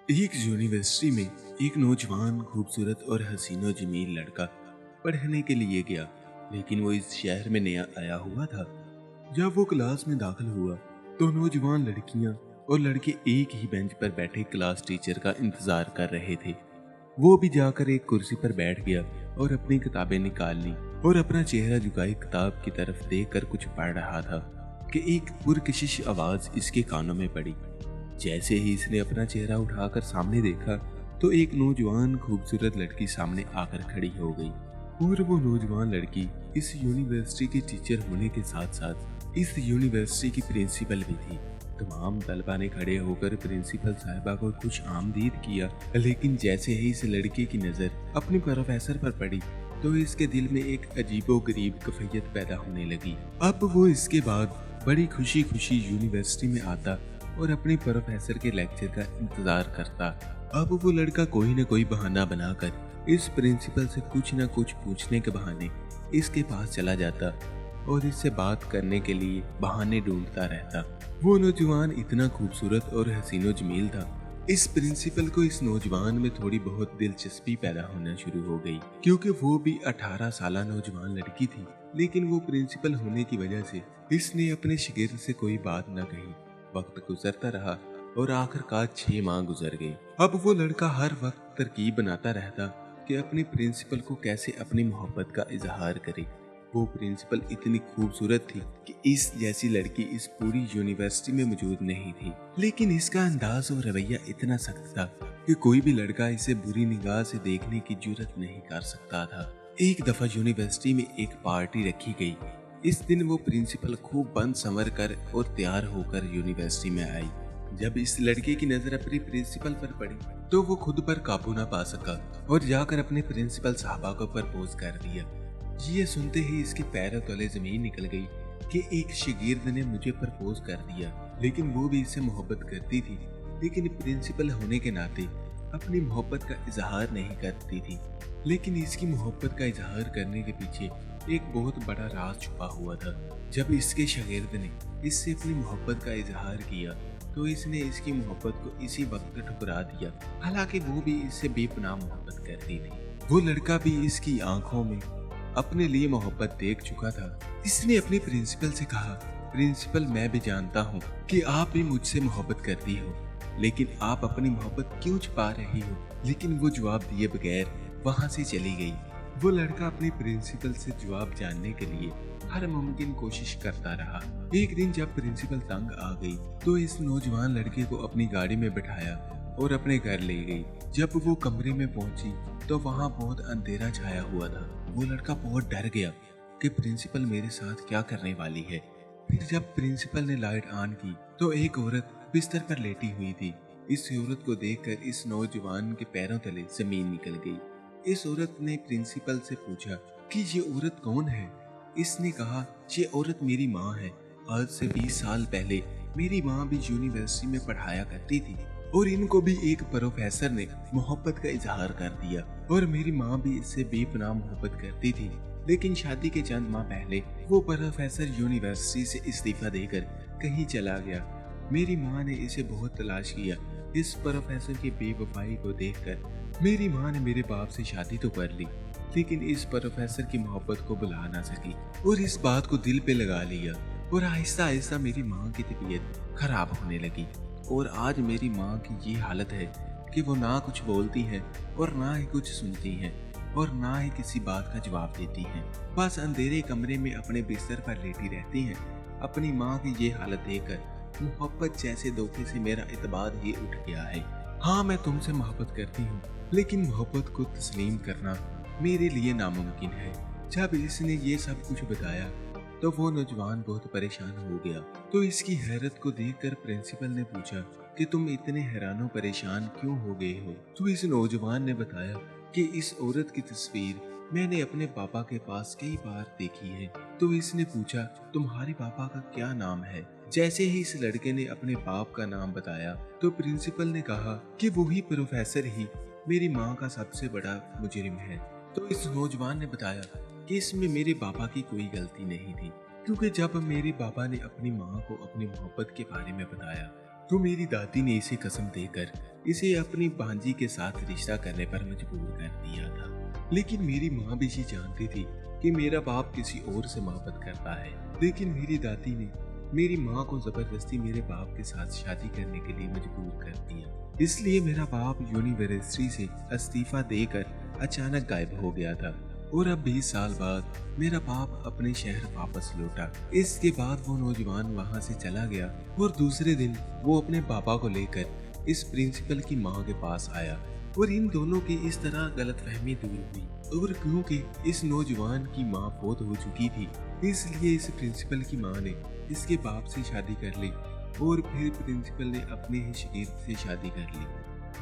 एक यूनिवर्सिटी में एक नौजवान खूबसूरत और हसीनो जमील लड़का पढ़ने के लिए गया, लेकिन वो इस शहर में नया आया हुआ था। जब वो क्लास में दाखिल हुआ तो नौजवान लड़कियां और लड़के एक ही बेंच पर बैठे क्लास टीचर का इंतजार कर रहे थे। वो भी जाकर एक कुर्सी पर बैठ गया और अपनी किताबें निकाल ली और अपना चेहरा झुकाए किताब की तरफ देखकर कुछ पढ़ रहा था कि एक पुरकशिश आवाज इसके कानों में पड़ी। जैसे ही इसने अपना चेहरा उठाकर सामने देखा तो एक नौजवान खूबसूरत लड़की सामने आकर खड़ी हो गई। और वो नौजवान लड़की इस यूनिवर्सिटी की टीचर होने के साथ साथ इस यूनिवर्सिटी की प्रिंसिपल भी थी। तमाम तलबा ने खड़े होकर प्रिंसिपल साहिबा को कुछ आमदीद किया, लेकिन जैसे ही इस लड़के की नजर अपने प्रोफेसर पर पड़ी तो इसके दिल में एक अजीबो गरीब कैफियत पैदा होने लगी। अब वो इसके बाद बड़ी खुशी खुशी यूनिवर्सिटी में आता और अपने प्रोफेसर के लेक्चर का इंतजार करता। अब वो लड़का कोई न कोई बहाना बनाकर इस प्रिंसिपल से कुछ न कुछ पूछने के बहाने इसके पास चला जाता और इससे बात करने के लिए बहाने ढूंढता रहता। वो नौजवान इतना खूबसूरत और हसीनो जमील था, इस प्रिंसिपल को इस नौजवान में थोड़ी बहुत दिलचस्पी पैदा होना शुरू हो गई, क्योंकि वो भी 18 साल नौजवान लड़की थी। लेकिन वो प्रिंसिपल होने की वजह से इसने अपने शागिर्द से कोई बात न कही। वक्त गुजरता रहा और आखिरकार 6 माह गुजर गए। अब वो लड़का हर वक्त तरकीब बनाता रहता कि अपने प्रिंसिपल को कैसे अपनी मोहब्बत का इजहार करे। वो प्रिंसिपल इतनी खूबसूरत थी कि इस जैसी लड़की इस पूरी यूनिवर्सिटी में मौजूद नहीं थी, लेकिन इसका अंदाज और रवैया इतना सख्त था कि कोई भी लड़का इसे बुरी निगाह से देखने की जुर्रत नहीं कर सकता था। एक दफा यूनिवर्सिटी में एक पार्टी रखी गई। इस दिन वो प्रिंसिपल खूब बन संवर कर और तैयार होकर यूनिवर्सिटी में आई। जब इस लड़के की नजर अपनी प्रिंसिपल पर पड़ी तो वो खुद पर काबू ना पा सका और जाकर अपने प्रिंसिपल साहबा को प्रपोज कर दिया। ये सुनते ही इसके पैरों तले जमीन निकल गई कि एक शागिर्द ने मुझे प्रपोज कर दिया। लेकिन वो भी इससे मोहब्बत करती थी, लेकिन प्रिंसिपल होने के नाते अपनी मोहब्बत का इजहार नहीं करती थी। लेकिन इसकी मोहब्बत का इजहार करने के पीछे एक बहुत बड़ा राज छुपा हुआ था। जब इसके शागिर्द ने इससे अपनी मोहब्बत का इजहार किया तो इसने इसकी मोहब्बत को इसी वक्त ठुकरा दिया, हालांकि वो भी इससे बेपनाह मोहब्बत करती थी। वो लड़का भी इसकी आंखों में अपने लिए मोहब्बत देख चुका था। इसने अपने प्रिंसिपल से कहा, प्रिंसिपल मैं भी जानता हूँ कि आप भी मुझसे मोहब्बत करती हो, लेकिन आप अपनी मोहब्बत क्यों छुपा रही हो। लेकिन वो जवाब दिए बगैर वहाँ से चली गई। वो लड़का अपने प्रिंसिपल से जवाब जानने के लिए हर मुमकिन कोशिश करता रहा। एक दिन जब प्रिंसिपल तंग आ गई तो इस नौजवान लड़के को अपनी गाड़ी में बिठाया और अपने घर ले गई। जब वो कमरे में पहुंची तो वहाँ बहुत अंधेरा छाया हुआ था। वो लड़का बहुत डर गया कि प्रिंसिपल मेरे साथ क्या करने वाली है। फिर जब प्रिंसिपल ने लाइट ऑन की तो एक औरत बिस्तर पर लेटी हुई थी। इस औरत को देखकर इस नौजवान के पैरों तले जमीन निकल गई। इस औरत ने प्रिंसिपल से पूछा कि ये औरत कौन है। इसने कहा, ये औरत मेरी माँ है। आज से 20 साल पहले मेरी माँ भी यूनिवर्सिटी में पढ़ाया करती थी और इनको भी एक प्रोफेसर ने मोहब्बत का इजहार कर दिया और मेरी माँ भी इससे बेपनाह मोहब्बत करती थी। लेकिन शादी के चंद माह पहले वो प्रोफेसर यूनिवर्सिटी से इस्तीफा देकर कहीं चला गया। मेरी माँ ने इसे बहुत तलाश किया। इस प्रोफेसर की बेवफाई को देखकर मेरी माँ ने मेरे बाप से शादी तो कर ली, लेकिन इस प्रोफेसर की मोहब्बत को बुला ना सकी और इस बात को दिल पे लगा लिया और आहिस्ता आहिस्ता मेरी माँ की तबीयत खराब होने लगी। और आज मेरी माँ की ये हालत है कि वो ना कुछ बोलती है और ना ही कुछ सुनती है और ना ही किसी बात का जवाब देती हैं। बस अंधेरे कमरे में अपने बिस्तर पर लेटी रहती हैं। अपनी माँ की ये हालत देखकर मोहब्बत जैसे धोखे से मेरा इत्मीनान ही उठ गया है। हाँ, मैं तुमसे मोहब्बत करती हूँ, लेकिन मोहब्बत को तस्लीम करना मेरे लिए नामुमकिन है। जब इसने ये सब कुछ बताया तो वो नौजवान बहुत परेशान हो गया। तो इसकी हैरत को देखकर प्रिंसिपल ने पूछा कि तुम इतने हैरान परेशान क्यों हो गए हो। तो इस नौजवान ने बताया कि इस औरत की तस्वीर मैंने अपने पापा के पास कई बार देखी है। तो इसने पूछा, तुम्हारे पापा का क्या नाम है। जैसे ही इस लड़के ने अपने बाप का नाम बताया तो प्रिंसिपल ने कहा कि वही प्रोफेसर ही मेरी माँ का सबसे बड़ा मुजरिम है। तो इस नौजवान ने बताया कि इसमें मेरे पापा की कोई गलती नहीं थी, क्योंकि जब मेरे पापा ने अपनी माँ को अपनी मोहब्बत के बारे में बताया तो मेरी दादी ने इसे कसम देकर इसे अपनी भांजी के साथ रिश्ता करने पर मजबूर कर दिया था। लेकिन मेरी माँ भी ये जानती थी कि मेरा बाप किसी और से मोहब्बत करता है, लेकिन मेरी दादी ने मेरी माँ को जबरदस्ती मेरे बाप के साथ शादी करने के लिए मजबूर कर दिया। इसलिए मेरा बाप यूनिवर्सिटी से इस्तीफा देकर अचानक गायब हो गया था और अब 20 साल बाद मेरा बाप अपने शहर वापस लौटा। इसके बाद वो नौजवान वहाँ से चला गया और दूसरे दिन वो अपने पापा को लेकर इस प्रिंसिपल की माँ के पास आया और इन दोनों की इस तरह गलतफहमी दूर हुई। और क्योंकि इस नौजवान की माँ फौत हो चुकी थी, इसलिए इस प्रिंसिपल की माँ ने इसके बाप से शादी कर ली और फिर प्रिंसिपल ने अपने ही शरीर से शादी कर ली।